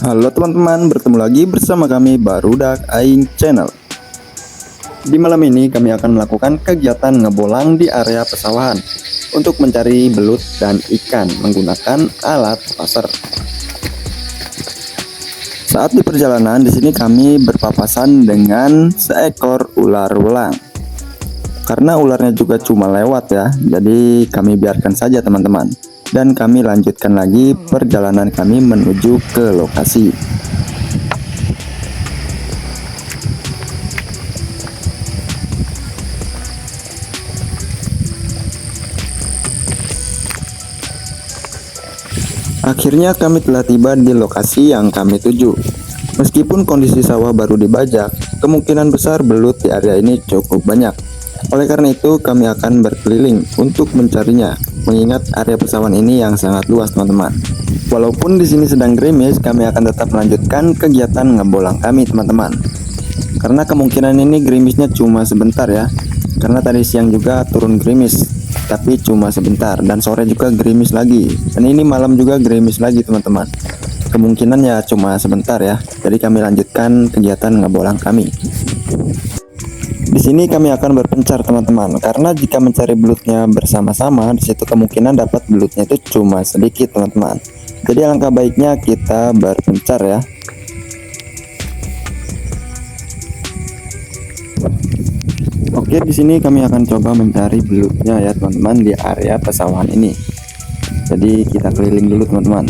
Halo teman-teman, bertemu lagi bersama kami Barudak Aing Channel. Di malam ini kami akan melakukan kegiatan ngebolang di area pesawahan untuk mencari belut dan ikan menggunakan alat pasar. Saat di perjalanan di sini kami berpapasan dengan seekor ular belang. Karena ularnya juga cuma lewat ya, jadi kami biarkan saja teman-teman. Dan kami lanjutkan lagi perjalanan kami menuju ke lokasi. Akhirnya kami telah tiba di lokasi yang kami tuju. Meskipun kondisi sawah baru dibajak, kemungkinan besar belut di area ini cukup banyak. Oleh karena itu kami akan berkeliling untuk mencarinya, mengingat area pesawahan ini yang sangat luas teman-teman. Walaupun di sini sedang gerimis, kami akan tetap melanjutkan kegiatan ngebolang kami teman-teman. Karena kemungkinan ini gerimisnya cuma sebentar ya. Karena tadi siang juga turun gerimis, tapi cuma sebentar, dan sore juga gerimis lagi. Dan ini malam juga gerimis lagi teman-teman. Kemungkinan ya cuma sebentar ya. Jadi kami lanjutkan kegiatan ngebolang kami. Di sini kami akan berpencar teman-teman, karena jika mencari belutnya bersama-sama, di situ kemungkinan dapat belutnya itu cuma sedikit teman-teman. Jadi alangkah baiknya kita berpencar ya. Oke, di sini kami akan coba mencari belutnya ya teman-teman di area pesawahan ini. Jadi kita keliling dulu teman-teman.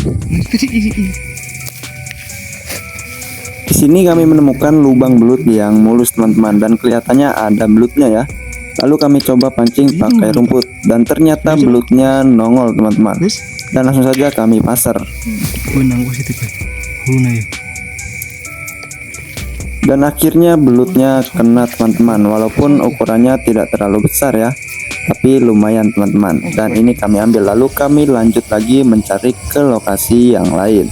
Di sini kami menemukan lubang belut yang mulus teman-teman, dan kelihatannya ada belutnya ya. Lalu kami coba pancing pakai rumput, dan ternyata belutnya nongol teman-teman. Dan langsung saja kami pasar. Dan akhirnya belutnya kena teman-teman, walaupun ukurannya tidak terlalu besar ya, tapi lumayan teman-teman. Dan ini kami ambil, lalu kami lanjut lagi mencari ke lokasi yang lain.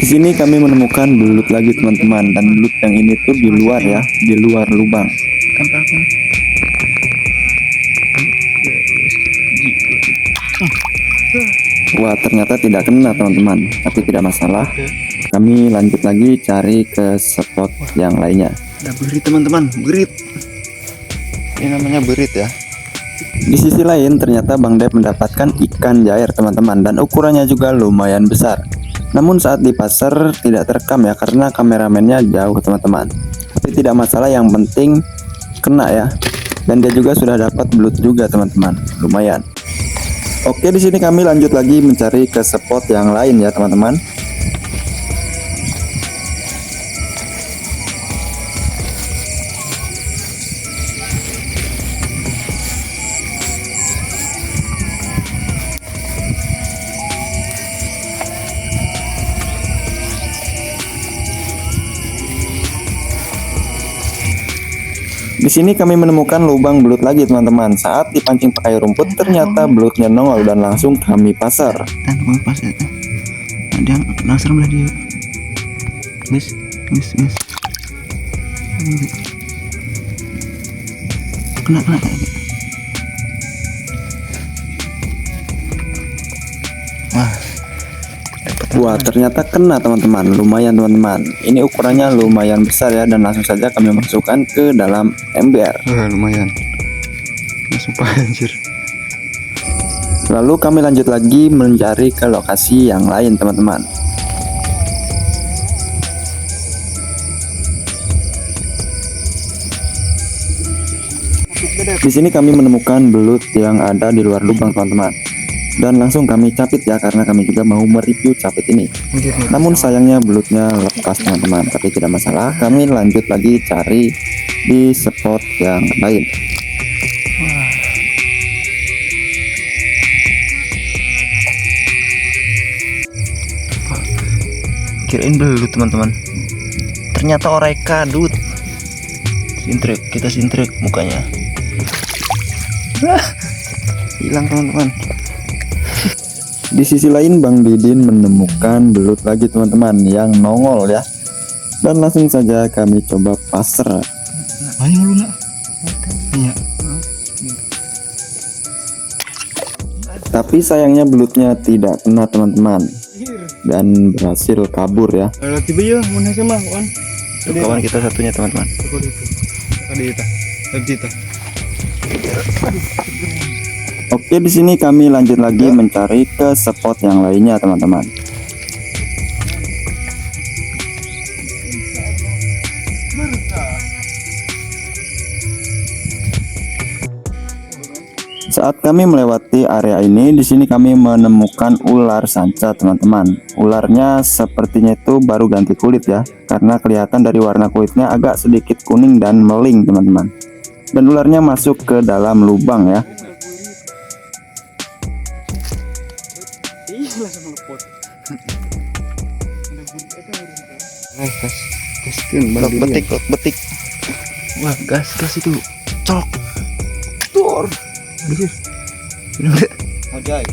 Di sini kami menemukan belut lagi teman-teman, dan belut yang ini tuh di luar ya, di luar lubang. Wah, ternyata tidak kena teman-teman, tapi tidak masalah. Kami lanjut lagi cari ke spot yang lainnya. Ada berit teman-teman, berit. Ini namanya berit ya. Di sisi lain ternyata Bang Dep mendapatkan ikan jair teman-teman, dan ukurannya juga lumayan besar. Namun saat di pasar tidak terekam ya, karena kameramennya jauh teman-teman. Tapi tidak masalah, yang penting kena ya. Dan dia juga sudah dapat belut juga teman-teman, lumayan. Oke, di sini kami lanjut lagi mencari ke spot yang lain ya teman-teman. Di sini kami menemukan lubang belut lagi teman-teman. Saat dipancing pakai rumput, ternyata belutnya nongol dan langsung kami pasar. Dia langsung belah dia. Guys. Kena. Wah, ternyata kena teman-teman, lumayan teman-teman. Ini ukurannya lumayan besar ya, dan langsung saja kami masukkan ke dalam ember. Lumayan. Langsung anjir. Lalu kami lanjut lagi mencari ke lokasi yang lain teman-teman. Di sini kami menemukan belut yang ada di luar lubang teman-teman. Dan langsung kami capit ya, karena kami juga mau mereview capit ini. Namun sayangnya belutnya lepas teman-teman, tapi tidak masalah, kami lanjut lagi cari di spot yang lain. Kirain belut teman-teman. Ternyata oreka dut. Sintrek, kita sintrek mukanya. Hilang teman-teman. Di sisi lain Bang Didin menemukan belut lagi teman-teman yang nongol ya. Dan langsung saja kami coba pasar. Mana lu nak? Iya. Tapi sayangnya belutnya tidak kena teman-teman. Dan berhasil kabur ya. Tiba ya, mana sama wan? Kawan kita satunya teman-teman. Tadi. Oke, di sini kami lanjut lagi mencari ke spot yang lainnya teman-teman. Saat kami melewati area ini, di sini kami menemukan ular sanca teman-teman. Ularnya sepertinya itu baru ganti kulit ya, karena kelihatan dari warna kulitnya agak sedikit kuning dan meling teman-teman. Dan ularnya masuk ke dalam lubang ya. Blok betik. Wah, gas itu. Colok. Tor. Bener nggak? Ajay.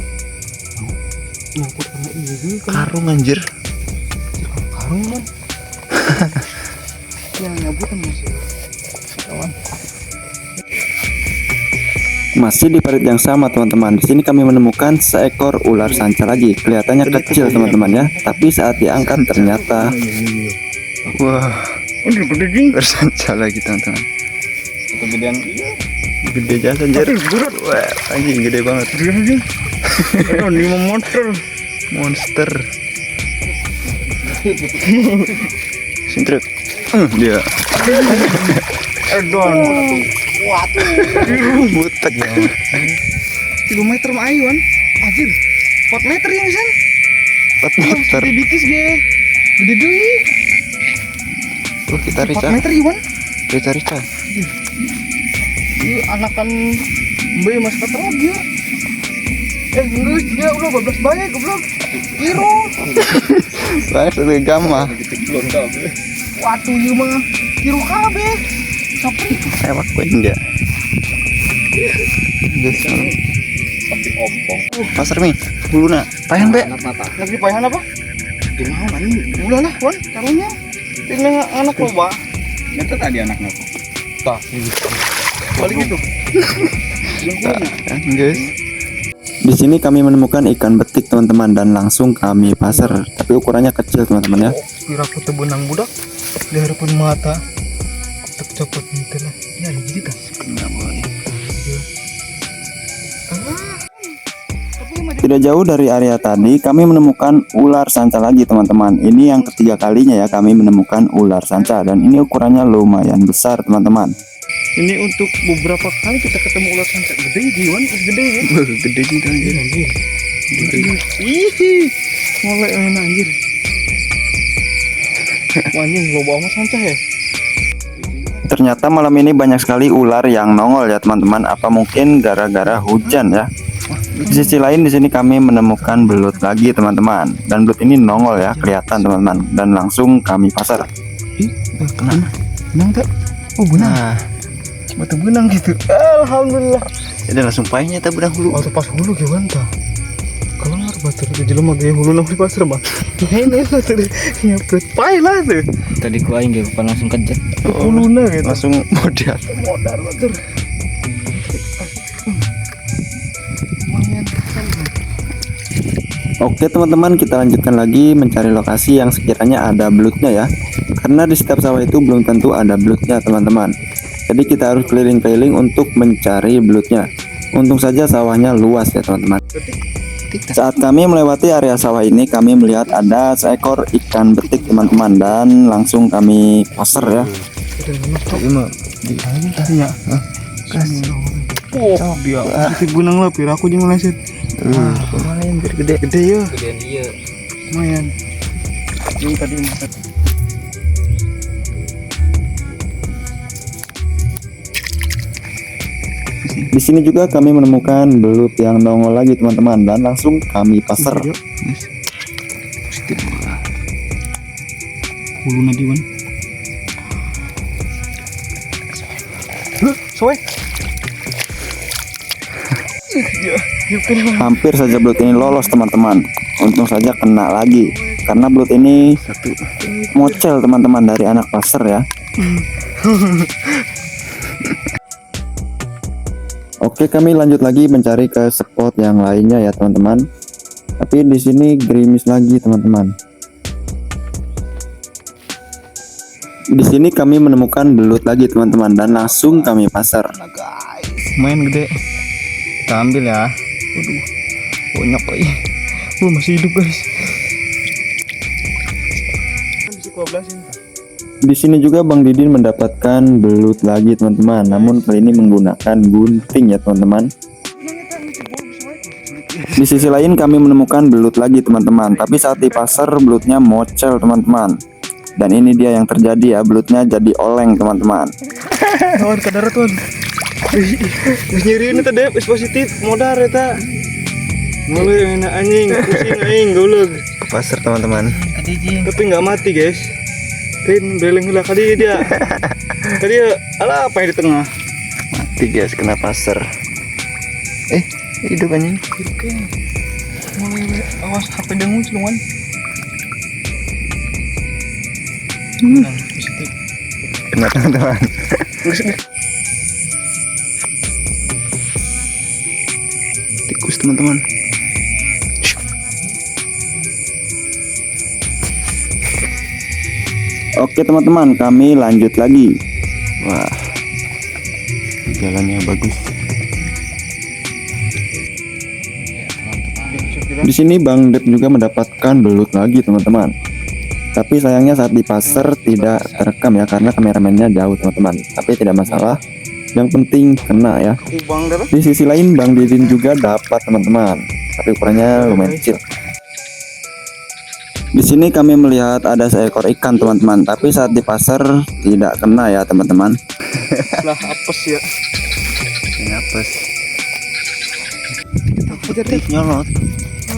Nyangkut sama ini kan. Karung anjir. Karung man. Yang nyabut masih. Kawan. Masih di parit yang sama teman-teman. Di sini kami menemukan seekor ular sanca lagi. Kelihatannya kecil teman-teman ya, tapi saat diangkat ternyata Wah, Udah gede jing. bersanca lagi teman-teman. Kegedean. Gede jasa anjir. Wah, anjing gede banget. Gedean jing. Aduh, 5 monster. Monster. Sintrek. Dia Aduh. butek. 3 meter mah ayo kan. Anjir. 4 meter yang san. 4 meter. Gede bitis ge. Gede deui. Tuh kita 4 rica. meter iwan. Rica. Ini anakan Mbak Mas Katragi ya. Geus dia udah 12 bae goblok. Kiro. Saya sudah gamma. Waduh ieu mah kiro kabeh. Sapri. Lewat gue enggak. Guys. Pasar mi. Buluna. Payang be. Lagi payahan apa? Gimana anjing? Ulah lah, Wan, karunya. Tinggal anak loba. Itu tadi anaknya. Tah, balik itu. Guys. di sini kami menemukan ikan betik teman-teman dan langsung kami pasar. Tapi ukurannya kecil teman-teman ya. Piraku teu beunang budak di harapan mata. Tek copot gitu lah. Ya jadi tah. Enggak boleh. Tidak jauh dari area tadi kami menemukan ular sanca lagi teman-teman. Ini yang ketiga kalinya ya kami menemukan ular sanca, dan ini ukurannya lumayan besar teman-teman. Ini untuk beberapa kali kita ketemu ular sanca gede Jiwan, gede ya. Gede juga anjir. Anjir. Ih, mulai enak anjir. Wah, anjing loba amat sanca ya. Ternyata malam ini banyak sekali ular yang nongol ya teman-teman. Apa mungkin gara-gara hujan ya? Di sisi lain di sini kami menemukan belut lagi teman-teman, dan belut ini nongol ya, kelihatan teman-teman, dan langsung kami pasar. Kena. Benang tak? Oh benang. Nah, Batu benang gitu. Alhamdulillah. jadi langsung pahingnya kita benang hulu. Waktu pas hulu gimana tak? Kalau nggak batur itu jelema gaya hulu nang di pasar bang. Ini lah tuh, nyepet pai lah tuh. Tadi ku aing ge langsung kejet. Huluna gitu. Langsung modal. Modal batur. Oke teman-teman, kita lanjutkan lagi mencari lokasi yang sekiranya ada belutnya ya. Karena di setiap sawah itu belum tentu ada belutnya teman-teman. Jadi kita harus keliling-keliling untuk mencari belutnya. Untung saja sawahnya luas ya teman-teman. Saat kami melewati area sawah ini, kami melihat ada seekor ikan betik teman-teman, dan langsung kami pasar ya. Tapi mah Iya. Kasih. Oh, dia. Itu benang lah, pir aku jeung meleset. lumayan gede. Gede ya. Gedean ieu. Lumayan. Ini tadi mata. Di sini juga kami menemukan belut yang nongol lagi teman-teman, dan langsung kami pasar. hulu nadiwan. Soe. Hampir saja belut ini lolos teman-teman. Untung saja kena lagi, karena belut ini mocel teman-teman dari anak pasar ya. Oke, kami lanjut lagi mencari ke spot yang lainnya ya teman-teman. Tapi di sini gerimis lagi teman-teman. Di sini kami menemukan belut lagi teman-teman dan langsung kami pasar. Lumayan gede. Kita ambil ya. Waduh, banyak kok. Masih hidup guys. Di sini juga Bang Didin mendapatkan belut lagi teman-teman. Namun kali ini menggunakan gunting ya teman-teman. Di sisi lain kami menemukan belut lagi teman-teman. Tapi saat di pasar belutnya mocel teman-teman. Dan ini dia yang terjadi ya, belutnya jadi oleng teman-teman. Kawan kadar tuan. Nyiriin tadi positif modar eta. Mulai enak anjing, pusing aing goblok. Ke pasar teman-teman. Tapi nggak mati guys. Rin beleng lah kali dia. Tadi ala apa yang di tengah? Mati guys, kena pasar. Hidup anjing. Oke. Mulai awas HP dengung celungan. Positif. Kena teman-teman. Tikus teman-teman. Oke teman-teman, kami lanjut lagi. Wah, jalannya bagus. Di sini Bang Dep juga mendapatkan belut lagi teman-teman. Tapi sayangnya saat di pasar tidak terekam ya, karena kameramennya jauh teman-teman. Tapi tidak masalah, yang penting kena ya. Di sisi lain Bang Didin juga dapat teman-teman, tapi ukurannya lumayan kecil. Di sini kami melihat ada seekor ikan teman-teman, tapi saat di pasar tidak kena ya teman-teman. Lah apes ya. Ini apes. Nyolot.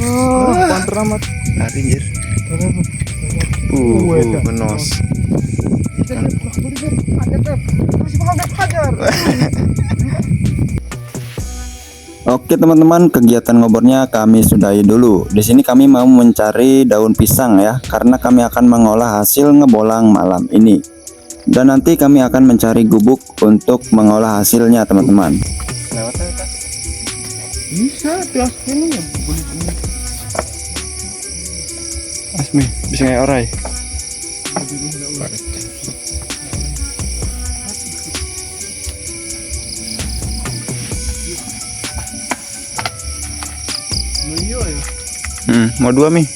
Oh, pan teramat. Lari anjir. Menos. Oke teman-teman, kegiatan ngobornya kami sudahi dulu. Di sini kami mau mencari daun pisang ya, karena kami akan mengolah hasil ngebolang malam ini. Dan nanti kami akan mencari gubuk untuk mengolah hasilnya teman-teman. Bisa kelas ini ya. Asmi, bisa kayak orai. Mau dua mi.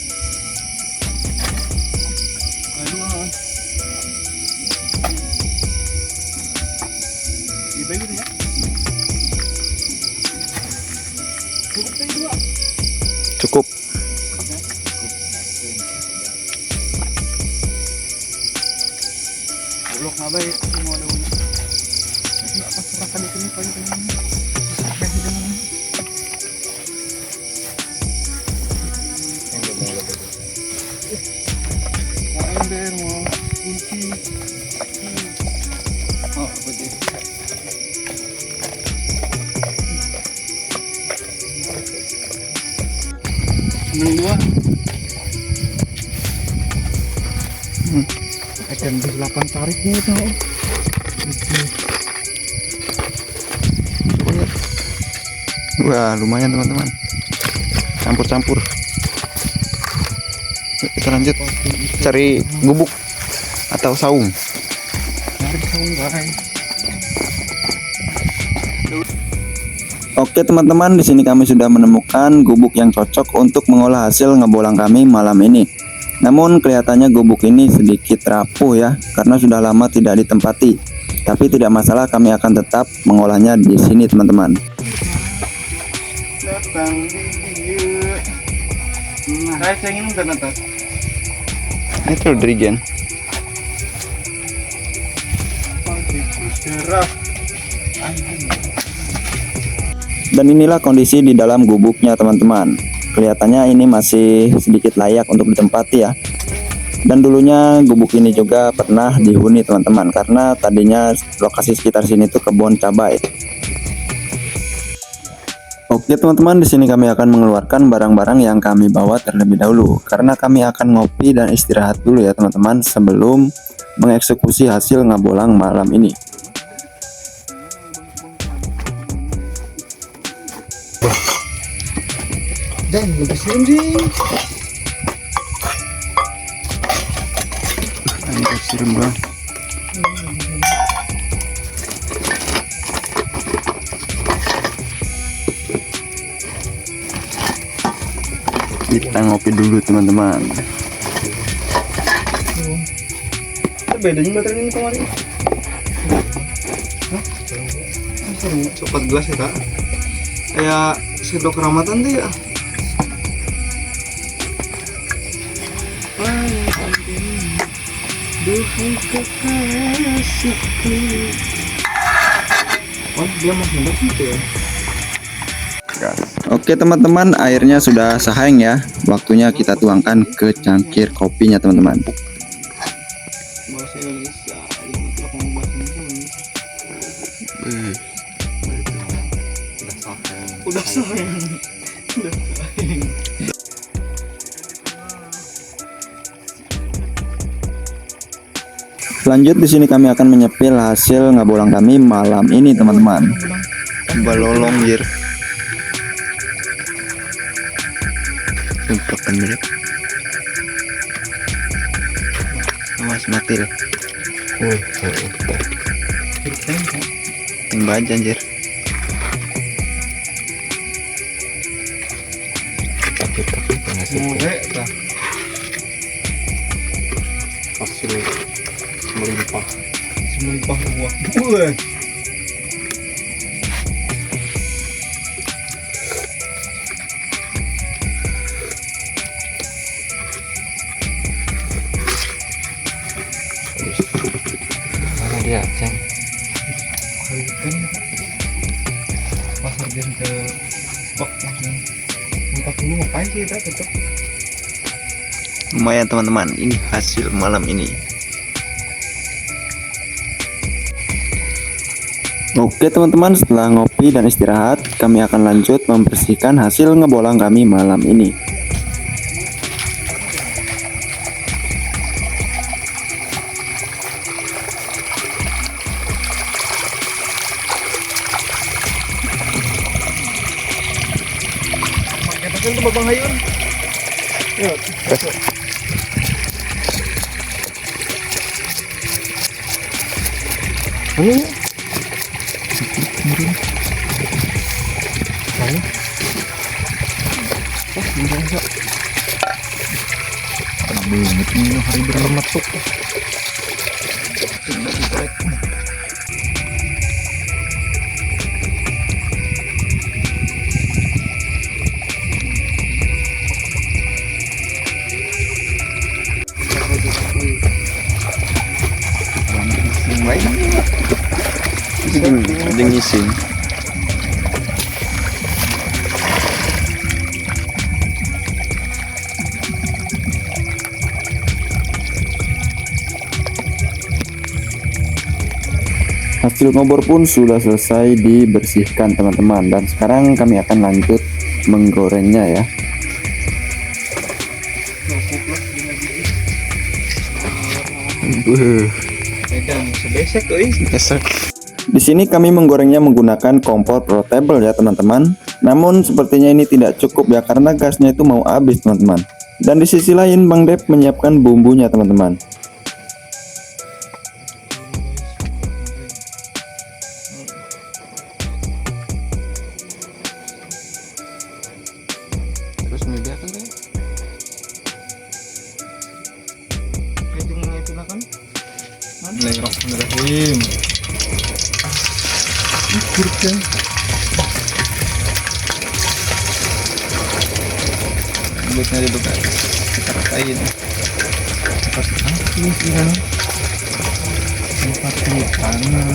Cukup. Blok na baik semua daunnya. Enggak pas serahkan di sini paling ini. Kasih dengan ember mau kunci. Oh, betul. Seneng dua. Akan berdelapan tariknya itu. Wah, lumayan teman-teman. Campur-campur. Yuk, kita lanjut cari gubuk atau saung. Cari saung guys. Oke teman-teman, di sini kami sudah menemukan gubuk yang cocok untuk mengolah hasil ngebolang kami malam ini. Namun kelihatannya gubuk ini sedikit rapuh ya, karena sudah lama tidak ditempati. Tapi tidak masalah, kami akan tetap mengolahnya di sini teman-teman. Datang di dia. Nah, saya ingin udah atas. Itu dirigen. Dan inilah kondisi di dalam gubuknya teman-teman. Kelihatannya ini masih sedikit layak untuk ditempati ya. Dan dulunya gubuk ini juga pernah dihuni teman-teman, karena tadinya lokasi sekitar sini tuh kebun cabai. Oke teman-teman, di sini kami akan mengeluarkan barang-barang yang kami bawa terlebih dahulu, karena kami akan ngopi dan istirahat dulu ya teman-teman sebelum mengeksekusi hasil ngabolang malam ini. Dan lebih anjing. Anjir serem banget. Kita ngopi dulu teman-teman. Bedanya baterai ini kemarin. Hah? Cepat gelas ya kak. Kayak sendok ramatan tuh ya. Duhai kekasihku. Oh dia mau sendok gitu ya. Oke teman-teman, airnya sudah saheng ya. Waktunya kita tuangkan ke cangkir kopinya teman-teman. Bahasa Indonesia. Ini kalau kamu bahasa Indonesia. Udah sayang. Lanjut di sini kami akan menyepil hasil ngabolang kami malam ini teman-teman. Balolong jir. Tumpakan minyak. Awas matil. Ting baja anjir. Murek dah. Hasil melimpah. Melimpah buah. Wih. Mana dia, Ceng? Kan pasar dia ke stok langsung. Minta dulu ngapain sih kita tetap. Lumayan teman-teman, ini hasil malam ini. Oke teman-teman, setelah ngopi dan istirahat, kami akan lanjut membersihkan hasil ngebolang kami malam ini. Kita kan tuh Babang Hayun. Yuk, Ini hari berlemat tuh. Ada ngising. Hasil ngobor pun sudah selesai dibersihkan teman-teman, dan sekarang kami akan lanjut menggorengnya ya. Medan sebesek euy. Besok. Di sini kami menggorengnya menggunakan kompor portable ya teman-teman. Namun sepertinya ini tidak cukup ya, karena gasnya itu mau habis teman-teman. Dan di sisi lain Bang Dep menyiapkan bumbunya teman-teman. Terus menyediakan kan? Bismillahirrahmanirrahim. Kurang. Buatnya dulu guys. Kita ratain. Pas ini kan. Tempat tanah.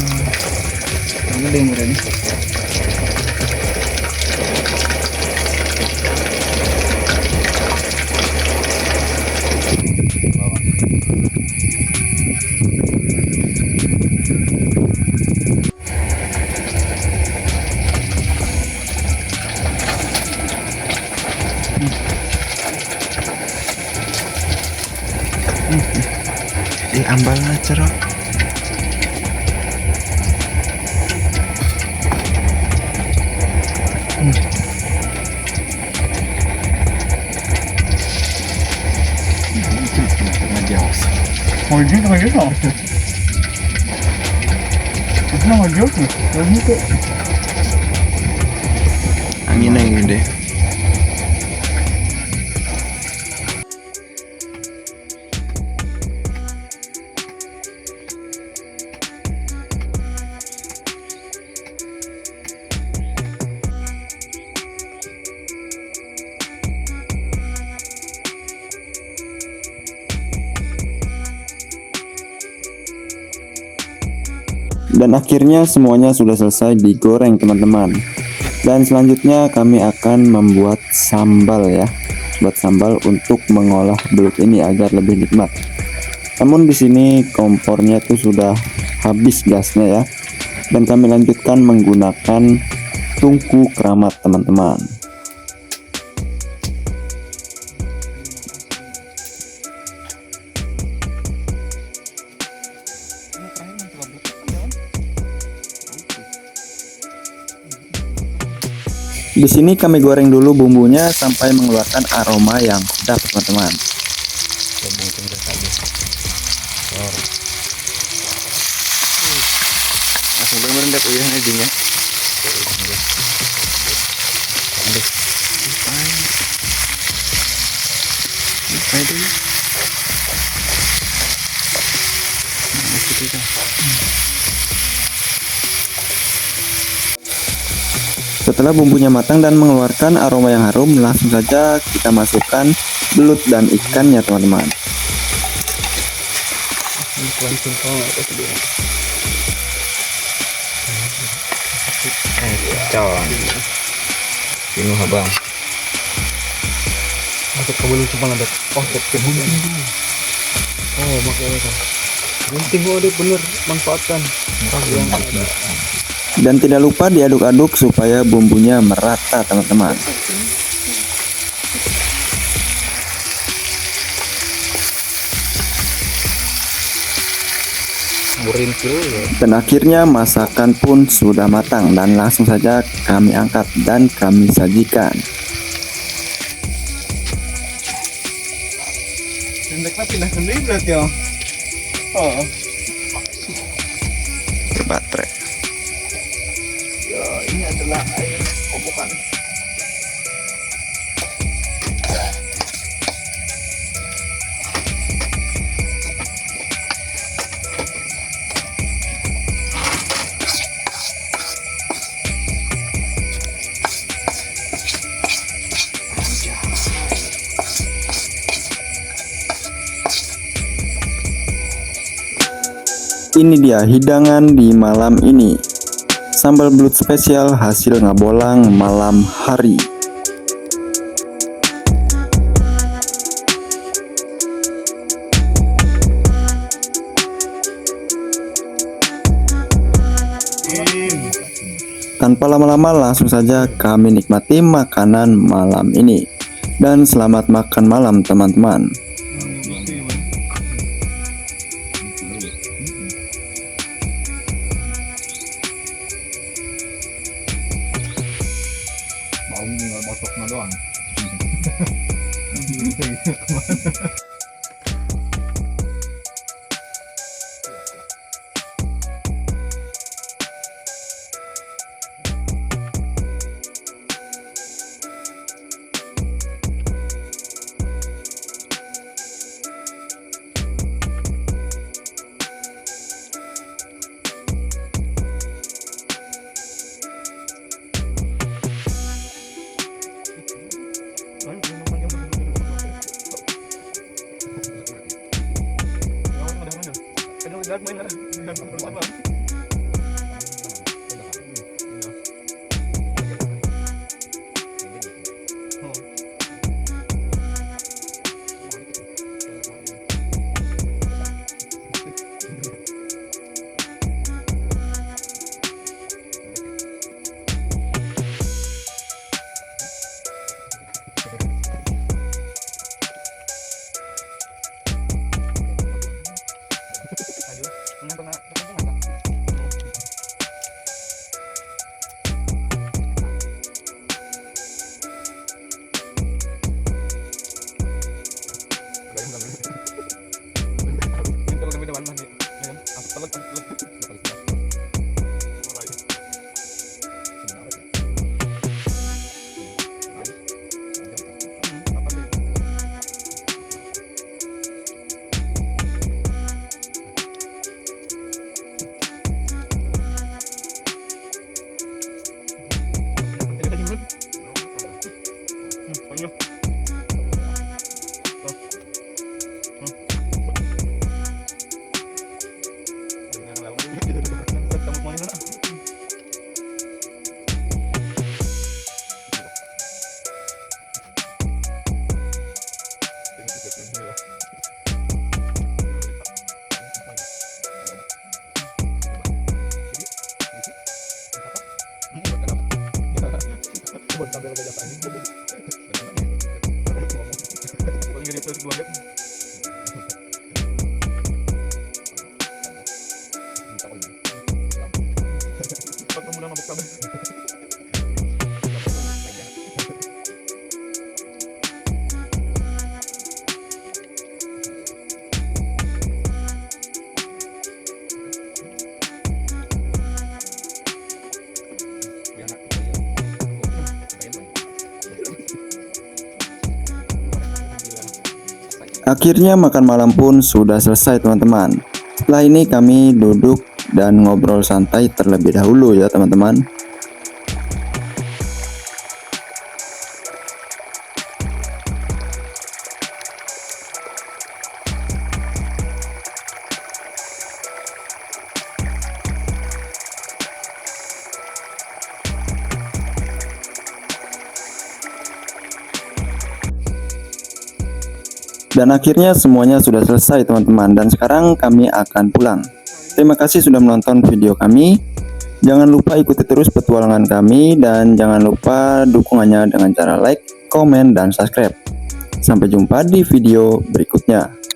Mana ada yang berani? ambalnya cerok. Mau ini tengah gitu. Itu nggak jauh nih. Yang itu. Angin yang gede. Dan akhirnya semuanya sudah selesai digoreng teman-teman. Dan selanjutnya kami akan membuat sambal ya. Buat sambal untuk mengolah belut ini agar lebih nikmat. Namun di sini kompornya tuh sudah habis gasnya ya. Dan kami lanjutkan menggunakan tungku keramat teman-teman. Di sini kami goreng dulu bumbunya sampai mengeluarkan aroma yang sedap teman-teman. Langsung gue merendak uyah aja. Setelah bumbunya matang dan mengeluarkan aroma yang harum, langsung saja kita masukkan belut dan ikannya teman-teman. Ini abang. Masuk ke bulu cuma ada. Oh, ke bulu. Oh, makanya itu. Penting udah bener manfaatkan. Yang ada. Dan tidak lupa diaduk-aduk supaya bumbunya merata teman-teman. Dan akhirnya masakan pun sudah matang dan langsung saja kami angkat dan kami sajikan. Hendaknya pindah sendiri berarti ya. Oh. Berbaterai. Ya, ini adalah air kobokan. Ini dia hidangan di malam ini. Sambal belut spesial hasil ngabolang malam hari. Tanpa lama-lama langsung saja kami nikmati makanan malam ini. Dan selamat makan malam teman-teman. Tinggal botoknya doang. Akhirnya makan malam pun sudah selesai teman-teman. Setelah ini kami duduk dan ngobrol santai terlebih dahulu ya teman-teman. Dan akhirnya semuanya sudah selesai teman-teman, dan sekarang kami akan pulang. Terima kasih sudah menonton video kami. Jangan lupa ikuti terus petualangan kami, dan jangan lupa dukungannya dengan cara like, komen, dan subscribe. Sampai jumpa di video berikutnya.